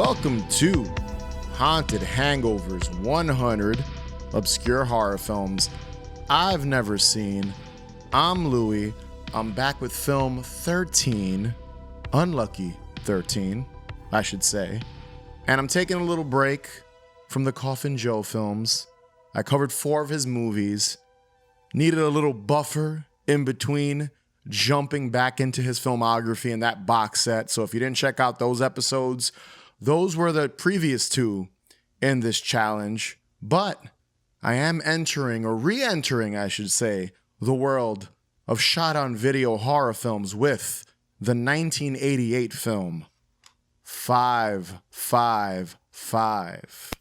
Welcome to Haunted Hangover's 100 Obscure Horror Films I've Never Seen. I'm Louie. I'm back with film 13, Unlucky 13, I should say. And I'm taking a little break from the Coffin Joe films. I covered 4 of his movies. Needed a little buffer in between jumping back into his filmography in that box set. So if you didn't check out those episodes, those were the previous 2 in this challenge. But I am entering, or re-entering, I should say, the world of shot-on-video horror films with the 1988 film 555.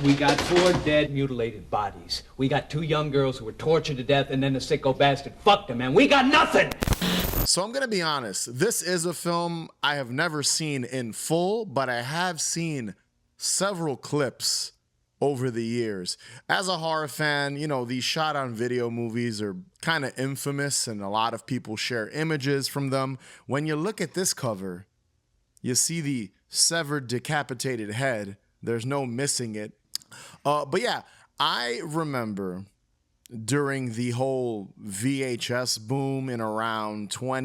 We got 4 dead, mutilated bodies. We got 2 young girls who were tortured to death, and then the sicko bastard fucked them, and we got nothing! So I'm going to be honest. This is a film I have never seen in full, but I have seen several clips over the years. As a horror fan, you know, these shot-on-video movies are kind of infamous, and a lot of people share images from them. When you look at this cover, you see the severed, decapitated head. There's no missing it. But yeah, I remember during the whole VHS boom in around I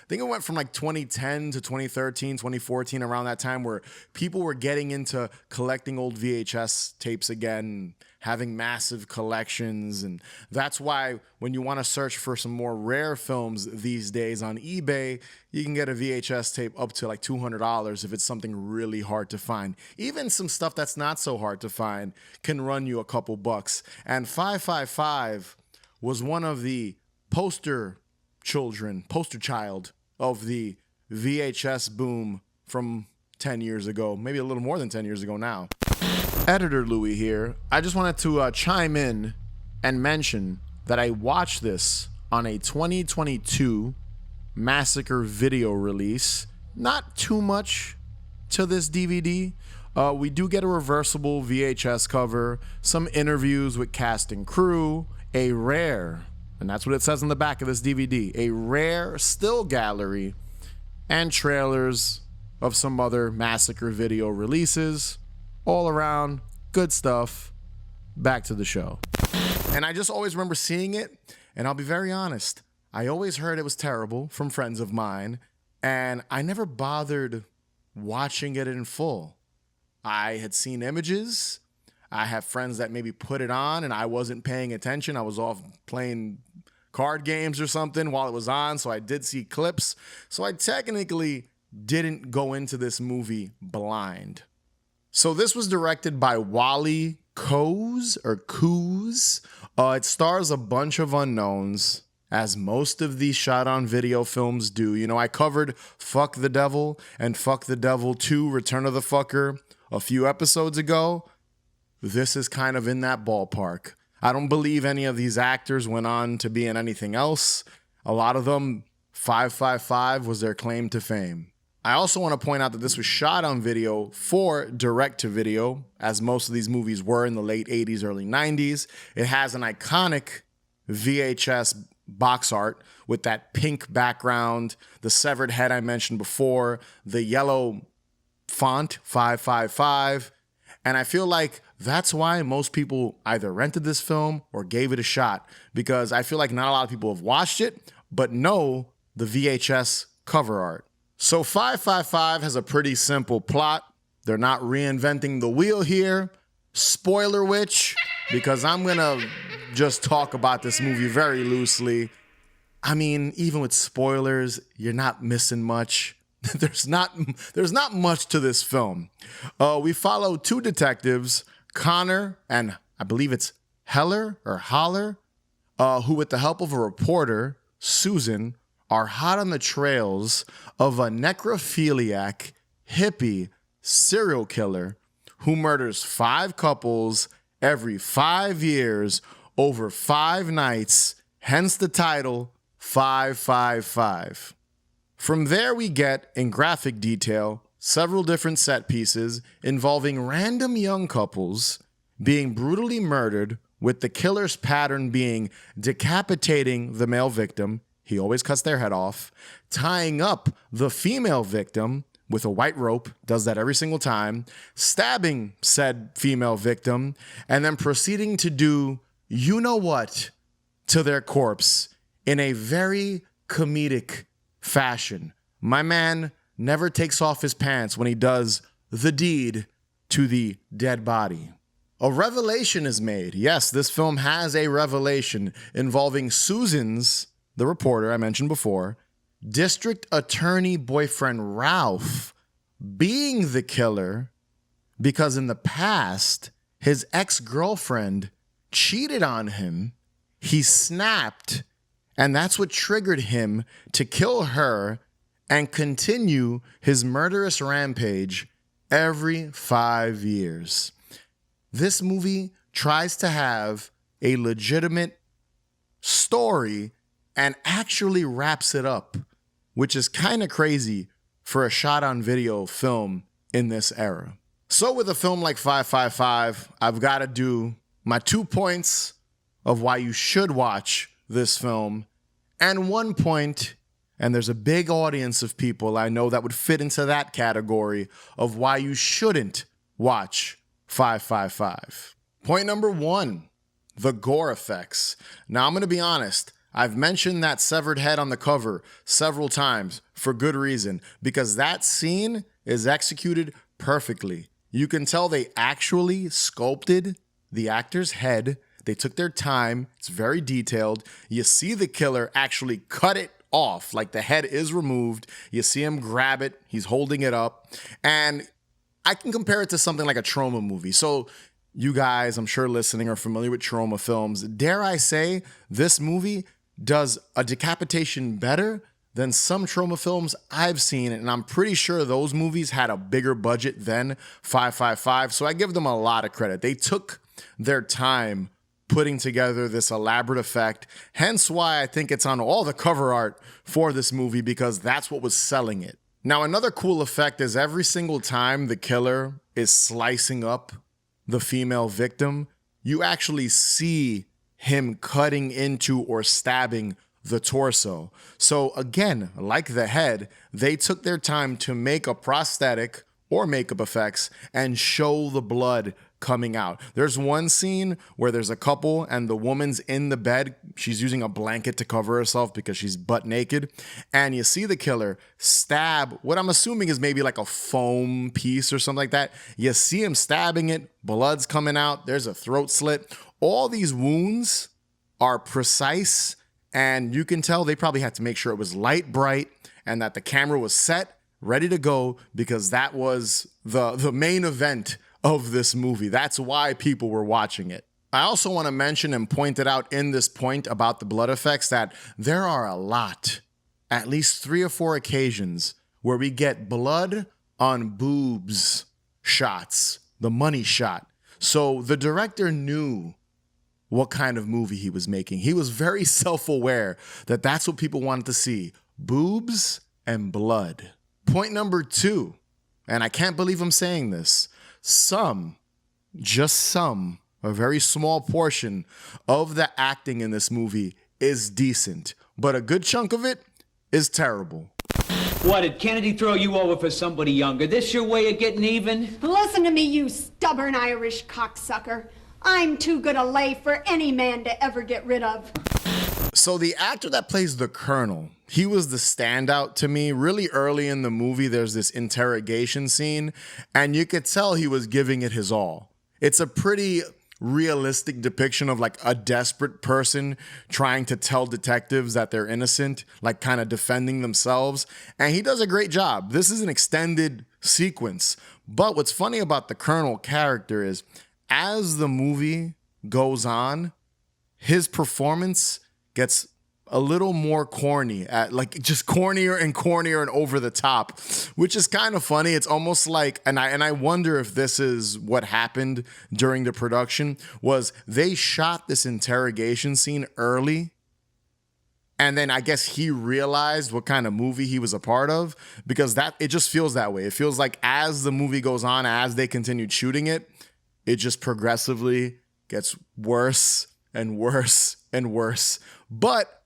think it went from like 2010 to 2013, 2014, around that time, where people were getting into collecting old VHS tapes again, having massive collections. And that's why when you want to search for some more rare films these days on eBay, you can get a VHS tape up to like $200 if it's something really hard to find. Even some stuff that's not so hard to find can run you a couple bucks. And 555 was one of the poster child of the VHS boom from 10 years ago, maybe a little more than 10 years ago now. Editor Louie here. I just wanted to chime in and mention that I watched this on a 2022 Massacre video release. Not too much to this DVD. We do get a reversible VHS cover, some interviews with cast and crew, a rare, and that's what it says on the back of this DVD, a rare still gallery, and trailers of some other Massacre video releases. All around, good stuff. Back to the show. And I just always remember seeing it, and I'll be very honest, I always heard it was terrible from friends of mine, and I never bothered watching it in full. I had seen images. I have friends that maybe put it on, and I wasn't paying attention. I was off playing card games or something while it was on, so I did see clips. So I technically didn't go into this movie blind. So this was directed by Wally Coase. It stars a bunch of unknowns, as most of these shot-on-video films do. You know, I covered Fuck the Devil and Fuck the Devil 2 Return of the Fucker a few episodes ago. This is kind of in that ballpark. I don't believe any of these actors went on to be in anything else. A lot of them, 555 was their claim to fame. I also want to point out that this was shot on video for direct-to-video, as most of these movies were in the late 80s, early 90s. It has an iconic VHS box art with that pink background, the severed head I mentioned before, the yellow font, 555. And I feel like that's why most people either rented this film or gave it a shot, because I feel like not a lot of people have watched it, but know the VHS cover art. So 555 has a pretty simple plot. They're not reinventing the wheel here. Spoiler witch, because I'm going to just talk about this movie very loosely. I mean, even with spoilers, you're not missing much. There's not much to this film. We follow 2 detectives, Connor and I believe it's Holler, who with the help of a reporter, Susan, are hot on the trails of a necrophiliac hippie serial killer who murders 5 couples every 5 years over 5 nights, hence the title 555. From there we get, in graphic detail, several different set pieces involving random young couples being brutally murdered, with the killer's pattern being decapitating the male victim, he always cuts their head off, tying up the female victim with a white rope, does that every single time, stabbing said female victim, and then proceeding to do you know what to their corpse in a very comedic fashion. My man never takes off his pants when he does the deed to the dead body. A revelation is made. Yes, this film has a revelation involving Susan's, the reporter I mentioned before, district attorney boyfriend Ralph being the killer because in the past, his ex-girlfriend cheated on him, he snapped, and that's what triggered him to kill her and continue his murderous rampage every 5 years. This movie tries to have a legitimate story and actually wraps it up, which is kind of crazy for a shot-on-video film in this era. So with a film like 555, I've got to do my 2 points of why you should watch this film, and 1 point, and there's a big audience of people I know that would fit into that category of why you shouldn't watch 555. Point number 1, the gore effects. Now I'm going to be honest, I've mentioned that severed head on the cover several times for good reason, because that scene is executed perfectly. You can tell they actually sculpted the actor's head. They took their time. It's very detailed. You see the killer actually cut it off, like the head is removed. You see him grab it. He's holding it up. And I can compare it to something like a trauma movie. So you guys, I'm sure listening, are familiar with trauma films. Dare I say, this movie does a decapitation better than some trauma films I've seen, and I'm pretty sure those movies had a bigger budget than 555, so I give them a lot of credit. They took their time putting together this elaborate effect, hence why I think it's on all the cover art for this movie, because that's what was selling it. Now, another cool effect is every single time the killer is slicing up the female victim, you actually see him cutting into or stabbing the torso. So again, like the head, they took their time to make a prosthetic or makeup effects and show the blood coming out. There's one scene where there's a couple and the woman's in the bed. She's using a blanket to cover herself because she's butt naked. And you see the killer stab what I'm assuming is maybe like a foam piece or something like that. You see him stabbing it. Blood's coming out. There's a throat slit. All these wounds are precise, and you can tell they probably had to make sure it was light bright and that the camera was set, ready to go, because that was the main event of this movie. That's why people were watching it. I also want to mention and point it out in this point about the blood effects that there are a lot, at least 3 or 4 occasions where we get blood on boobs shots, the money shot. So the director knew what kind of movie he was making. He was very self-aware that that's what people wanted to see, boobs and blood. Point number 2, and I can't believe I'm saying this, just some, a very small portion of the acting in this movie is decent, but a good chunk of it is terrible. What, did Kennedy throw you over for somebody younger? This your way of getting even? Listen to me, you stubborn Irish cocksucker. I'm too good a lay for any man to ever get rid of. So the actor that plays the Colonel, he was the standout to me. Really early in the movie, there's this interrogation scene, and you could tell he was giving it his all. It's a pretty realistic depiction of like a desperate person trying to tell detectives that they're innocent, like kind of defending themselves. And he does a great job. This is an extended sequence. But what's funny about the Colonel character is as the movie goes on, his performance gets a little more corny, like just cornier and cornier and over the top, which is kind of funny. It's almost like, and I wonder if this is what happened during the production, was they shot this interrogation scene early, and then I guess he realized what kind of movie he was a part of, because it just feels that way. It feels like as the movie goes on, as they continued shooting it, it just progressively gets worse and worse and worse. But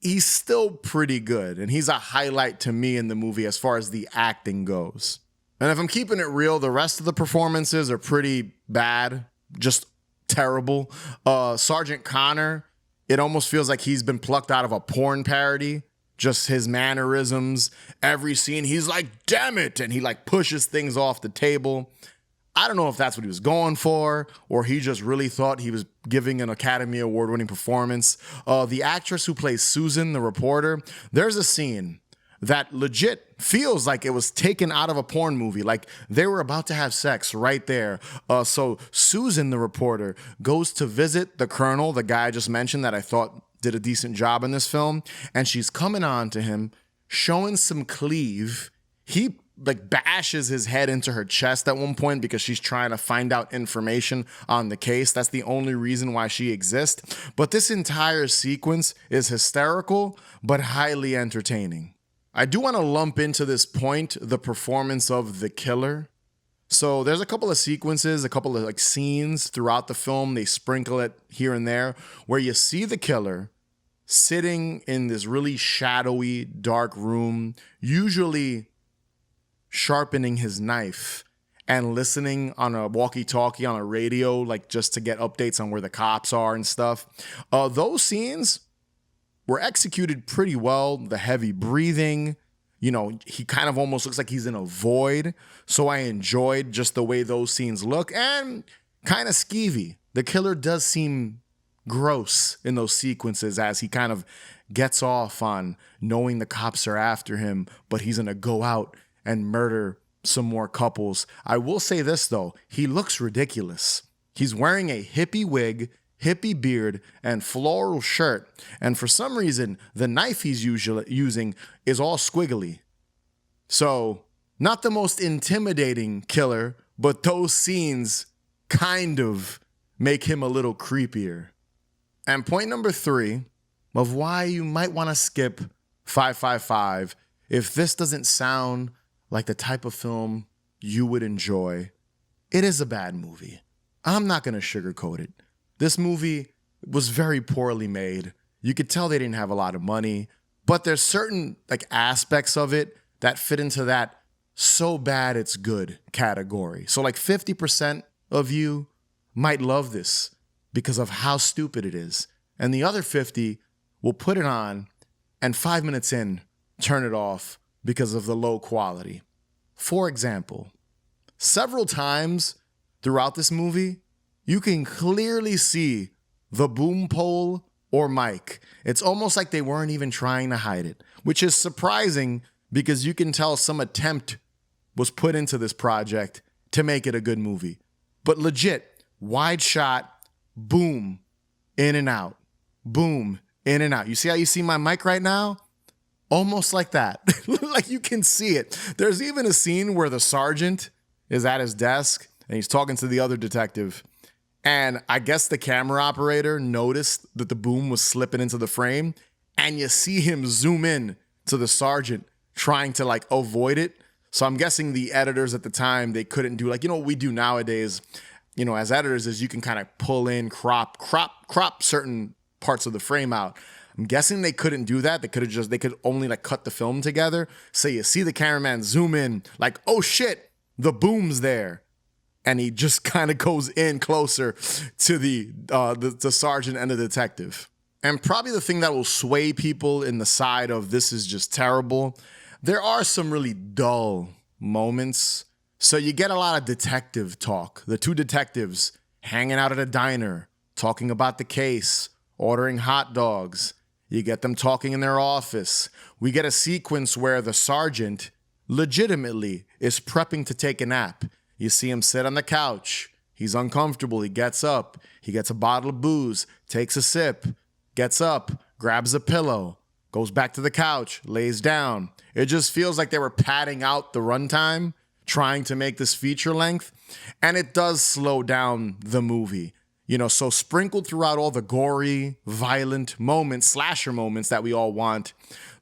he's still pretty good. And he's a highlight to me in the movie as far as the acting goes. And if I'm keeping it real, the rest of the performances are pretty bad, just terrible. Sergeant Connor, it almost feels like he's been plucked out of a porn parody. Just his mannerisms, every scene, he's like, damn it, and he like pushes things off the table. I don't know if that's what he was going for, or he just really thought he was giving an Academy Award-winning performance. The actress who plays Susan, the reporter, there's a scene that legit feels like it was taken out of a porn movie, like they were about to have sex right there. So Susan, the reporter, goes to visit the colonel, the guy I just mentioned that I thought did a decent job in this film, and she's coming on to him, showing some cleave. He like bashes his head into her chest at one point because she's trying to find out information on the case. That's the only reason why she exists. But this entire sequence is hysterical, but highly entertaining. I do want to lump into this point the performance of the killer. So there's a couple of sequences, a couple of like scenes throughout the film. They sprinkle it here and there where you see the killer sitting in this really shadowy, dark room, usually sharpening his knife and listening on a walkie-talkie on a radio, like just to get updates on where the cops are and stuff. Those scenes were executed pretty well. The heavy breathing, you know, he kind of almost looks like he's in a void. So I enjoyed just the way those scenes look, and kind of skeevy. The killer does seem gross in those sequences as he kind of gets off on knowing the cops are after him, but he's gonna go out and murder some more couples. I will say this though, he looks ridiculous. He's wearing a hippie wig, hippie beard, and floral shirt, and for some reason, the knife he's usually using is all squiggly. So, not the most intimidating killer, but those scenes kind of make him a little creepier. And point number 3 of why you might want to skip 555 if this doesn't sound like the type of film you would enjoy. It is a bad movie. I'm not going to sugarcoat it. This movie was very poorly made. You could tell they didn't have a lot of money, but there's certain like aspects of it that fit into that so bad it's good category. So like 50% of you might love this because of how stupid it is. And the other 50 will put it on and 5 minutes in, turn it off because of the low quality. For example, several times throughout this movie, you can clearly see the boom pole or mic. It's almost like they weren't even trying to hide it, which is surprising because you can tell some attempt was put into this project to make it a good movie. But legit, wide shot, boom, in and out, boom, in and out. You see how you see my mic right now? Almost like that. Like you can see it. There's even a scene where the sergeant is at his desk and he's talking to the other detective. And I guess the camera operator noticed that the boom was slipping into the frame, and you see him zoom in to the sergeant trying to like avoid it. So I'm guessing the editors at the time, they couldn't do like, you know, what we do nowadays, you know, as editors is you can kind of pull in, crop certain parts of the frame out. I'm guessing they couldn't do that. They could only like cut the film together. So you see the cameraman zoom in like, oh shit, the boom's there. And he just kind of goes in closer to the sergeant and the detective. And probably the thing that will sway people in the side of this is just terrible, there are some really dull moments. So you get a lot of detective talk. The two detectives hanging out at a diner, talking about the case, ordering hot dogs. You get them talking in their office. We get a sequence where the sergeant legitimately is prepping to take a nap. You see him sit on the couch. He's uncomfortable. He gets up. He gets a bottle of booze, takes a sip, gets up, grabs a pillow, goes back to the couch, lays down. It just feels like they were padding out the runtime, trying to make this feature length. And it does slow down the movie. You know, so sprinkled throughout all the gory, violent moments, slasher moments that we all want,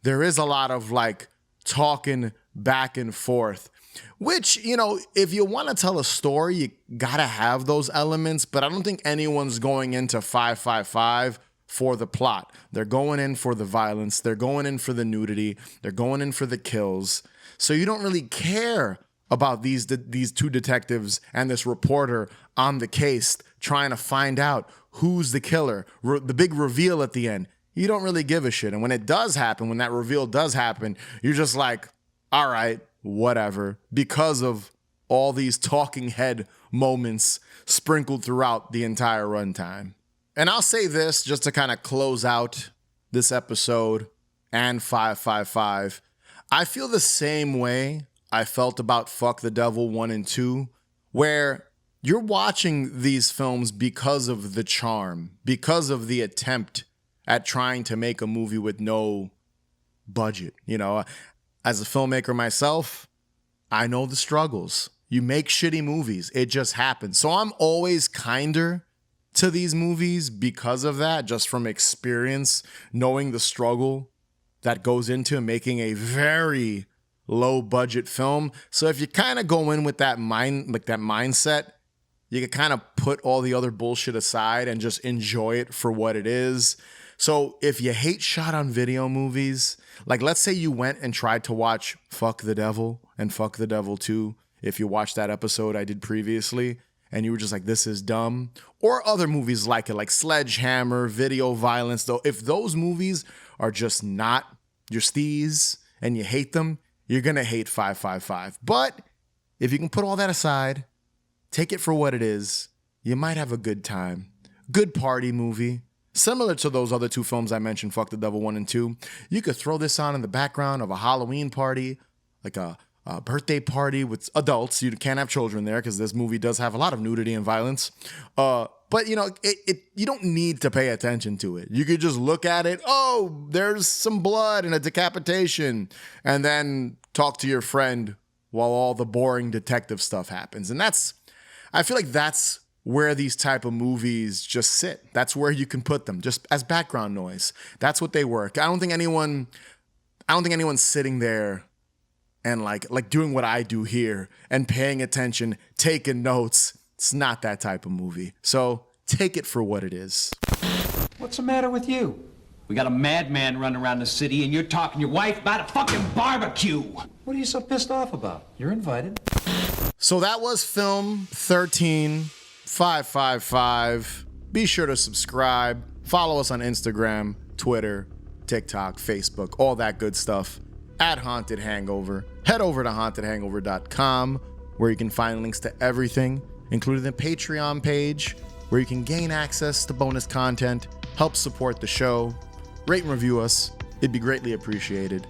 there is a lot of like talking back and forth. Which, you know, if you want to tell a story, you gotta have those elements, but I don't think anyone's going into 555 for the plot. They're going in for the violence. They're going in for the nudity. They're going in for the kills. So you don't really care about these two detectives and this reporter on the case trying to find out who's the killer. The big reveal at the end. You don't really give a shit. And when it does happen, when that reveal does happen, you're just like, all right, whatever, because of all these talking head moments sprinkled throughout the entire runtime. And I'll say this just to kind of close out this episode and 555. I feel the same way I felt about Fuck the Devil 1 and 2, where you're watching these films because of the charm, because of the attempt at trying to make a movie with no budget. You know, as a filmmaker myself, I know the struggles. You make shitty movies. It just happens. So I'm always kinder to these movies because of that, just from experience, knowing the struggle that goes into making a very low budget film. So if you kind of go in with that mindset, you can kind of put all the other bullshit aside and just enjoy it for what it is. So if you hate shot on video movies, like let's say you went and tried to watch Fuck the Devil and Fuck the Devil 2, if you watched that episode I did previously, and you were just like, this is dumb, or other movies like it, like Sledgehammer, Video Violence, though, if those movies are just not your steez and you hate them, you're going to hate 555. But if you can put all that aside, take it for what it is, you might have a good time. Good party movie. Similar to those other two films I mentioned, Fuck the Devil 1 and 2. You could throw this on in the background of a Halloween party, like a birthday party with adults. You can't have children there because this movie does have a lot of nudity and violence. But, you know, you don't need to pay attention to it. You could just look at it. Oh, there's some blood and a decapitation. And then talk to your friend while all the boring detective stuff happens. And I feel like that's where these type of movies just sit. That's where you can put them, just as background noise. That's what they work. I don't think anyone's sitting there and like doing what I do here and paying attention, taking notes. It's not that type of movie. So take it for what it is. What's the matter with you? We got a madman running around the city and you're talking to your wife about a fucking barbecue. What are you so pissed off about? You're invited. So that was film 13555. Be sure to subscribe. Follow us on Instagram, Twitter, TikTok, Facebook, all that good stuff at Haunted Hangover. Head over to hauntedhangover.com where you can find links to everything, including the Patreon page where you can gain access to bonus content, help support the show, rate and review us. It'd be greatly appreciated.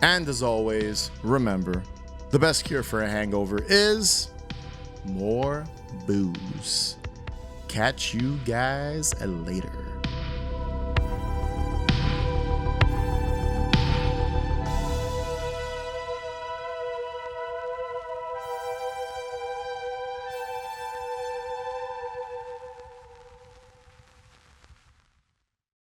And as always, remember, the best cure for a hangover is more booze. Catch you guys later.